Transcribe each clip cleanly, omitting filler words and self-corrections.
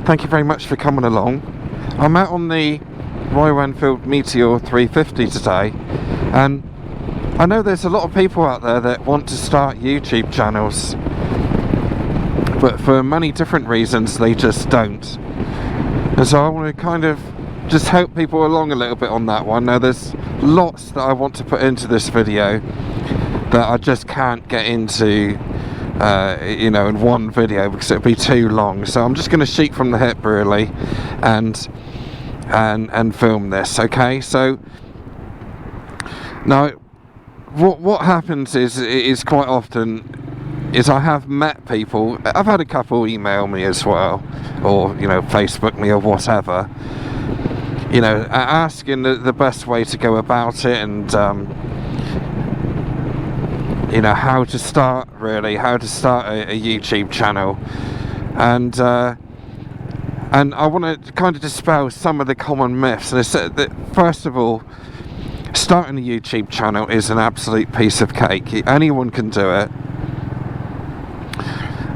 thank you very much for coming along. I'm out on the Royal Enfield Meteor 350 today, and I know there's a lot of people out there that want to start YouTube channels, but for many different reasons they just don't. And so I want to kind of just help people along a little bit on that one. Now there's lots that I want to put into this video that I just can't get into you know, in one video because it'd be too long. So I'm just going to shoot from the hip really and film this, okay? So now what happens is quite often is I have met people, I've had a couple email me as well, or you know, Facebook me or whatever, you know, asking the best way to go about it, and you know, how to start a YouTube channel, and I want to kind of dispel some of the common myths. And I said that first of all, starting a YouTube channel is an absolute piece of cake. Anyone can do it,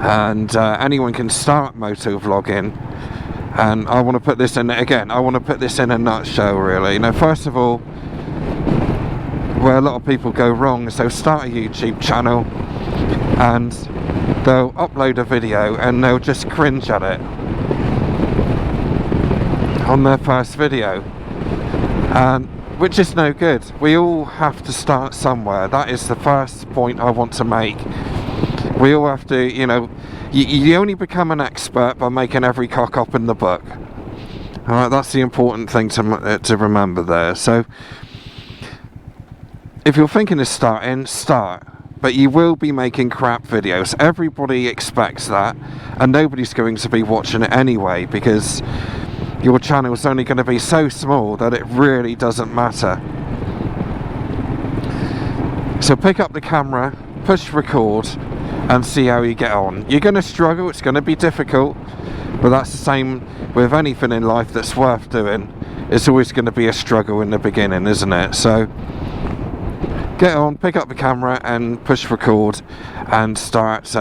and anyone can start motovlogging. And I want to put this in again. I want to put this in a nutshell, really. You know, first of all, where a lot of people go wrong is they'll start a YouTube channel and they'll upload a video and they'll just cringe at it on their first video, which is no good. We all have to start somewhere. That is the first point I want to make. We all have to, you know, you only become an expert by making every cock up in the book. Alright, that's the important thing to remember there. So if you're thinking of starting, start, but you will be making crap videos. Everybody expects that, and nobody's going to be watching it anyway, because your channel's only going to be so small that it really doesn't matter. So pick up the camera, push record, and see how you get on. You're going to struggle, it's going to be difficult, but that's the same with anything in life that's worth doing. It's always going to be a struggle in the beginning, isn't it? So get on, pick up the camera and push record and start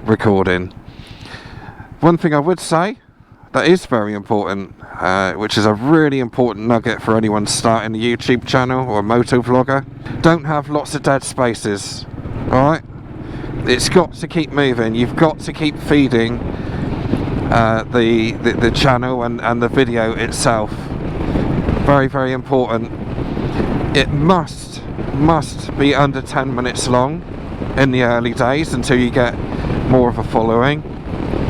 recording. One thing I would say that is very important, which is a really important nugget for anyone starting a YouTube channel or a motovlogger: don't have lots of dead spaces. Alright? It's got to keep moving. You've got to keep feeding the channel and the video itself. Very, very important. It must be under 10 minutes long in the early days until you get more of a following.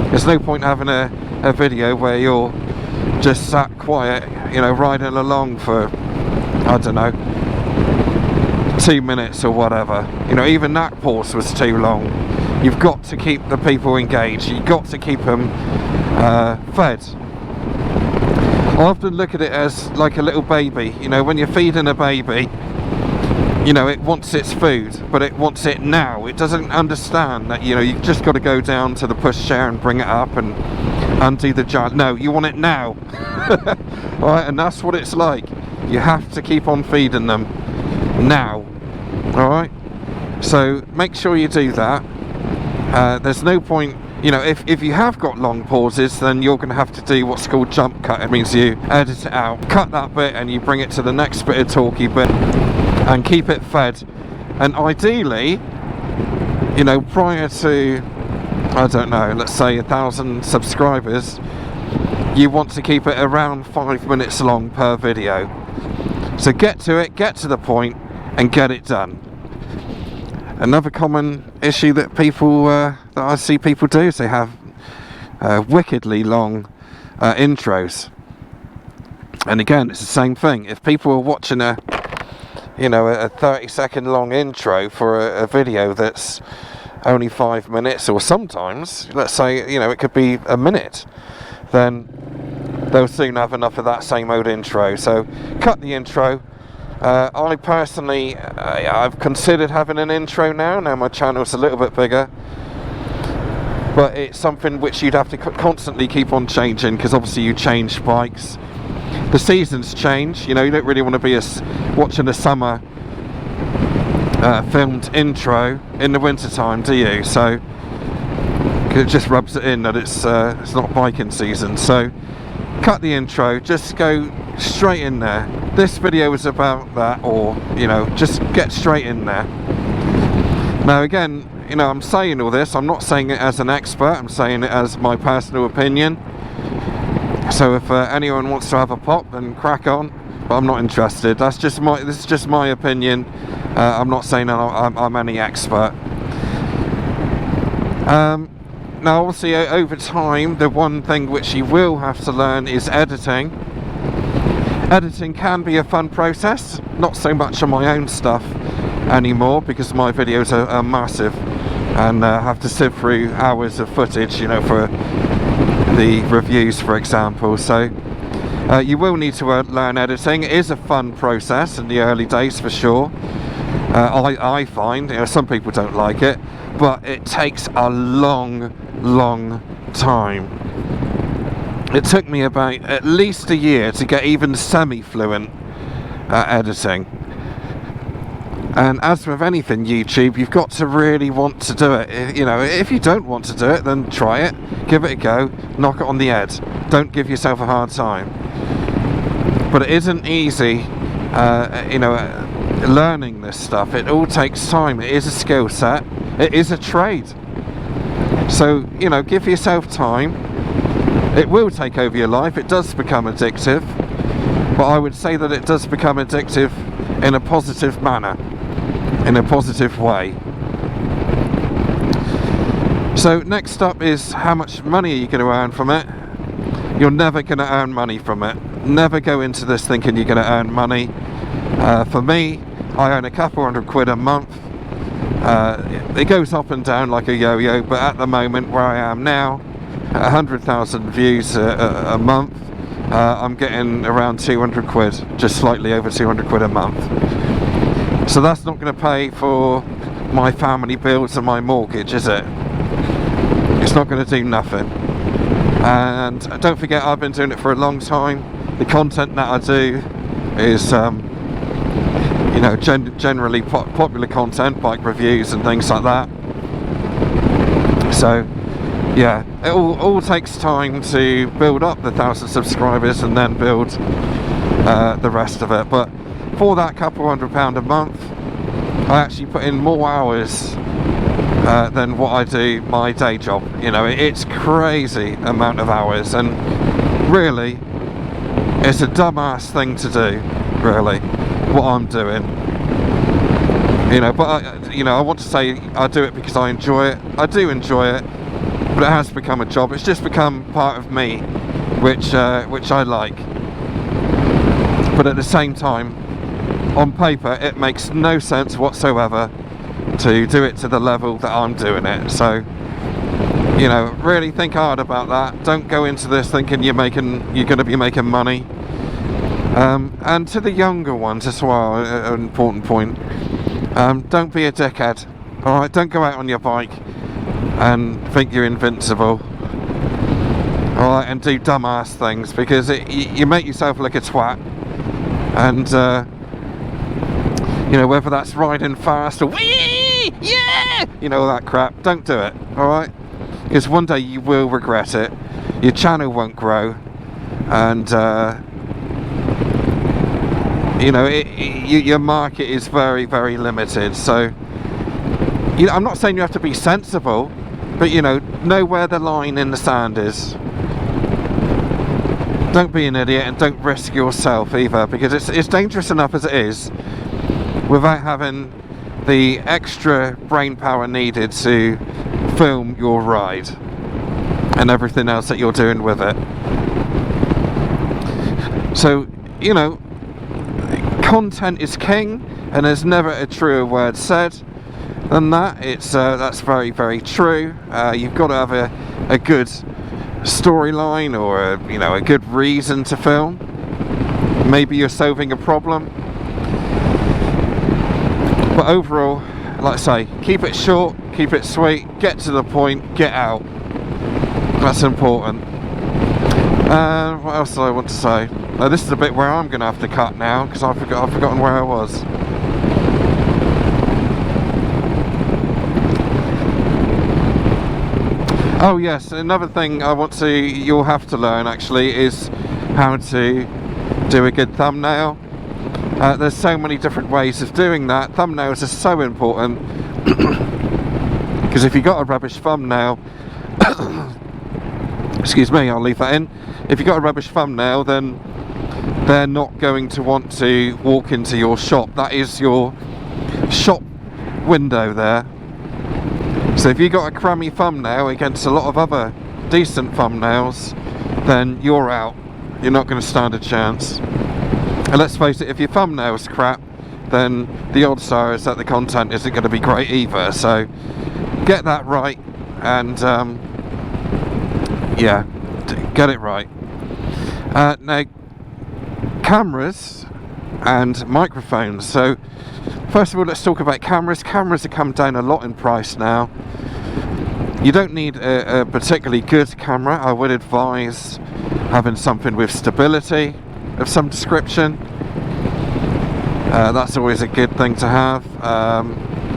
There's no point having a video where you're just sat quiet, you know, riding along for, I don't know, 2 minutes or whatever. You know, even that pause was too long. You've got to keep the people engaged. You've got to keep them fed. I often look at it as like a little baby. You know, when you're feeding a baby, you know, it wants its food, but it wants it now. It doesn't understand that, you know, you've just got to go down to the pushchair and bring it up and undo the jar. No, you want it now. Alright, and that's what it's like. You have to keep on feeding them now. Alright, so make sure you do that. There's no point, you know, if you have got long pauses, then you're going to have to do what's called jump cut. It means you edit it out, cut that bit, and you bring it to the next bit of talky bit and keep it fed. And ideally, you know, prior to, I don't know, let's say 1,000 subscribers, you want to keep it around 5 minutes long per video. So get to it, get to the point, and get it done. Another common issue that people that I see people do is they have wickedly long intros. And again, it's the same thing. If people are watching a 30-second long intro for a video that's only 5 minutes, or sometimes, let's say, you know, it could be a minute, then they'll soon have enough of that same old intro. So cut the intro. I personally, I've considered having an intro now my channel's a little bit bigger, but it's something which you'd have to constantly keep on changing, because obviously you change bikes, the seasons change, you know, you don't really want to be watching a summer filmed intro in the winter time, do you? So It just rubs it in that it's not biking season. So cut the intro, just go straight in there. This video is about that, or you know, just get straight in there. Now again, you know, I'm saying all this, I'm not saying it as an expert, I'm saying it as my personal opinion. So if anyone wants to have a pop, then crack on, but I'm not interested. This is just my opinion. I'm not saying I'm any expert. Now obviously over time, the one thing which you will have to learn is editing. Editing can be a fun process, not so much on my own stuff anymore, because my videos are massive and have to sift through hours of footage, you know, for the reviews, for example. So you will need to learn editing. It is a fun process in the early days for sure. I find, you know, some people don't like it, but it takes a long time. It took me about at least a year to get even semi-fluent at editing. And as with anything YouTube, you've got to really want to do it. You know, if you don't want to do it, then try it, give it a go, knock it on the head. Don't give yourself a hard time. But it isn't easy, you know, learning this stuff. It all takes time. It is a skill set. It is a trade. So, you know, give yourself time. It will take over your life. It does become addictive. But I would say that it does become addictive in a positive manner, in a positive way. So next up is, how much money are you going to earn from it? You're never going to earn money from it. Never go into this thinking you're going to earn money. For me, I earn a couple £100 a month. It goes up and down like a yo-yo, but at the moment where I am now, 100,000 views a month, I'm getting around £200, just slightly over £200 a month. So that's not going to pay for my family bills and my mortgage, is it? It's not going to do nothing. And don't forget, I've been doing it for a long time. The content that I do is you know, generally popular content, bike reviews and things like that. So yeah, it all takes time to build up the 1,000 subscribers and then build the rest of it. But for that couple £100 a month, I actually put in more hours than what I do my day job. You know, it's crazy amount of hours, and really it's a dumbass thing to do, really, what I'm doing. You know, but you know, I want to say I do it because I enjoy it. I do enjoy it, but it has become a job. It's just become part of me, which I like. But at the same time, on paper, it makes no sense whatsoever to do it to the level that I'm doing it. So, you know, really think hard about that. Don't go into this thinking you're going to be making money. And to the younger ones as well, an important point. Don't be a dickhead. Alright, don't go out on your bike and think you're invincible. Alright, and do dumbass things, because you make yourself look a twat. And you know, whether that's riding fast or wee, yeah, you know, all that crap, don't do it. Alright, because one day you will regret it. Your channel won't grow, and you know, your market is very, very limited. So, you know, I'm not saying you have to be sensible, but you know where the line in the sand is. Don't be an idiot, and don't risk yourself either, because it's dangerous enough as it is, without having the extra brain power needed to film your ride and everything else that you're doing with it. So, you know, content is king, and there's never a truer word said than that. It's that's very, very true. You've got to have a good storyline, or you know, a good reason to film. Maybe you're solving a problem, but overall, like I say, keep it short, keep it sweet, get to the point, get out. That's important. What else do I want to say? This is the bit where I'm going to have to cut now, because I've forgotten where I was. Oh yes, another thing you'll have to learn actually is how to do a good thumbnail. There's so many different ways of doing that. Thumbnails are so important because if you've got a rubbish thumbnail, excuse me, I'll leave that in. If you've got a rubbish thumbnail, then they're not going to want to walk into your shop. That is your shop window there. So if you've got a crummy thumbnail against a lot of other decent thumbnails, then you're out. You're not going to stand a chance. And let's face it, if your thumbnail's crap, then the odds are is that the content isn't going to be great either. So get that right, and yeah, get it right. Now, cameras and microphones. So first of all, let's talk about cameras. Cameras have come down a lot in price now. You don't need a particularly good camera. I would advise having something with stability of some description. That's always a good thing to have,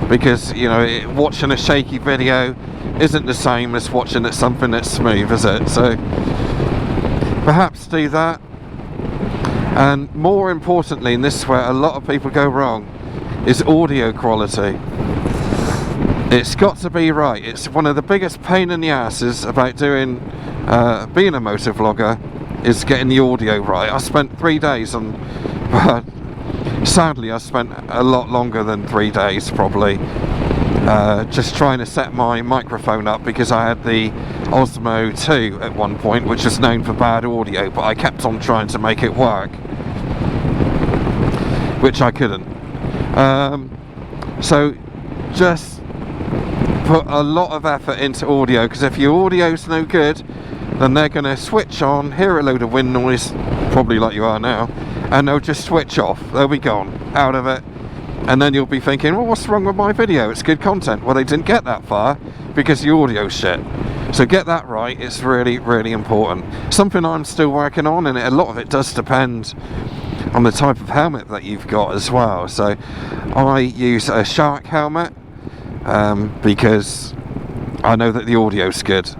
because you know, watching a shaky video isn't the same as watching something that's smooth, is it? So perhaps do that. And more importantly, and this is where a lot of people go wrong, is audio quality. It's got to be right. It's one of the biggest pain in the asses about being a motovlogger, is getting the audio right. I spent 3 days on, sadly I spent a lot longer than 3 days probably, just trying to set my microphone up, because I had the Osmo 2 at one point, which is known for bad audio, but I kept on trying to make it work, which I couldn't. So just put a lot of effort into audio, because if your audio's no good, then they're going to switch on, hear a load of wind noise, probably like you are now, and they'll just switch off. They'll be gone, out of it, and then you'll be thinking, well, what's wrong with my video? It's good content. Well, they didn't get that far because the audio's shit. So get that right. It's really, really important. Something I'm still working on, and a lot of it does depend on the type of helmet that you've got as well. So I use a shark helmet, because I know that the audio's good.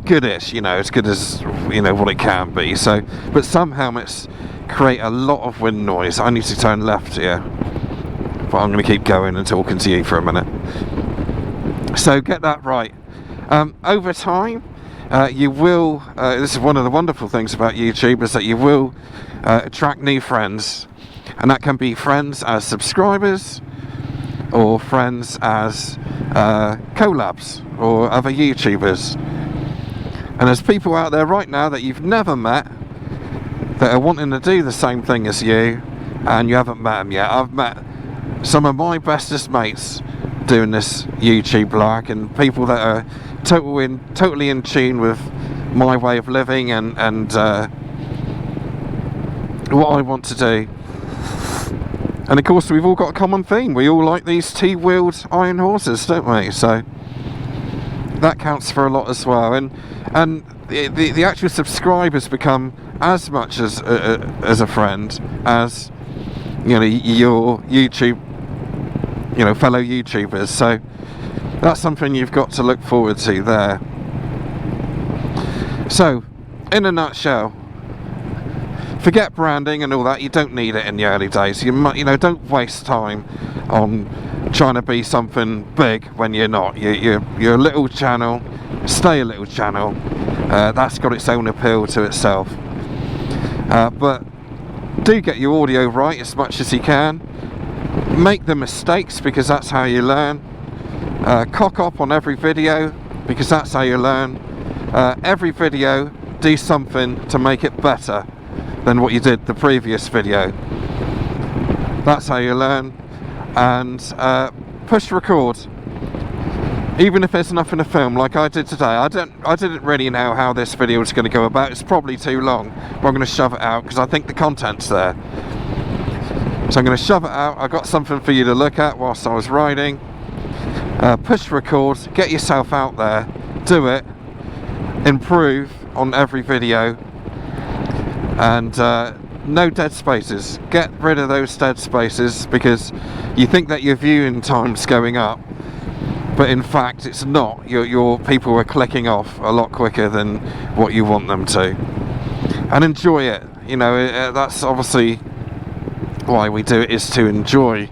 Goodish, you know, as good as, you know, what it can be. So, but some helmets create a lot of wind noise. I need to turn left here, but I'm going to keep going and talking to you for a minute. So get that right. Over time, you will, this is one of the wonderful things about YouTube, is that you will attract new friends, and that can be friends as subscribers, or friends as collabs, or other YouTubers. And there's people out there right now that you've never met that are wanting to do the same thing as you, and you haven't met them yet. I've met some of my bestest mates doing this YouTube lark, and people that are totally in tune with my way of living and what I want to do. And of course, we've all got a common theme. We all like these T-wheeled iron horses, don't we? So that counts for a lot as well. And the actual subscribers become as much as a friend as, you know, your YouTube, you know, fellow YouTubers. So that's something you've got to look forward to there. So in a nutshell, forget branding and all that. You don't need it in the early days. You know, don't waste time on trying to be something big when you're not. You're a little channel. Stay a little channel. That's got its own appeal to itself. But do get your audio right as much as you can. Make the mistakes, because that's how you learn. Cock up on every video, because that's how you learn. Every video, do something to make it better than what you did the previous video. That's how you learn. And push record, even if there's nothing to film, like I did today. I didn't really know how this video was going to go about. It's probably too long, but I'm going to shove it out because I think the content's there. So I'm going to shove it out. I got something for you to look at whilst I was riding. Push record, get yourself out there, do it, improve on every video, and no dead spaces. Get rid of those dead spaces, because you think that your viewing time's going up, but in fact it's not. Your people are clicking off a lot quicker than what you want them to. And enjoy it, you know. That's obviously why we do it, is to enjoy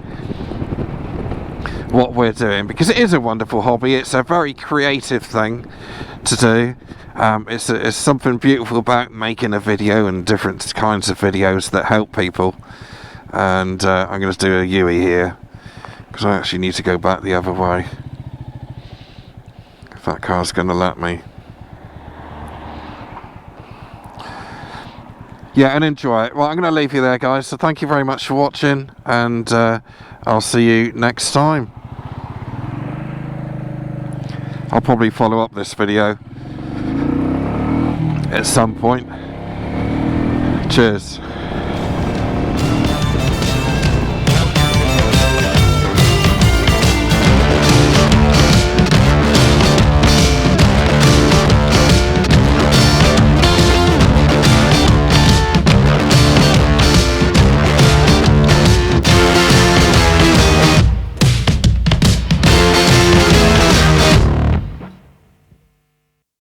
what we're doing, because it is a wonderful hobby. It's a very creative thing to do. It's something beautiful about making a video and different kinds of videos that help people. And I'm going to do a U-ey here, because I actually need to go back the other way, if that car's going to let me. Yeah, and enjoy it. Well, I'm going to leave you there, guys, so thank you very much for watching, and I'll see you next time. I'll probably follow up this video at some point. Cheers.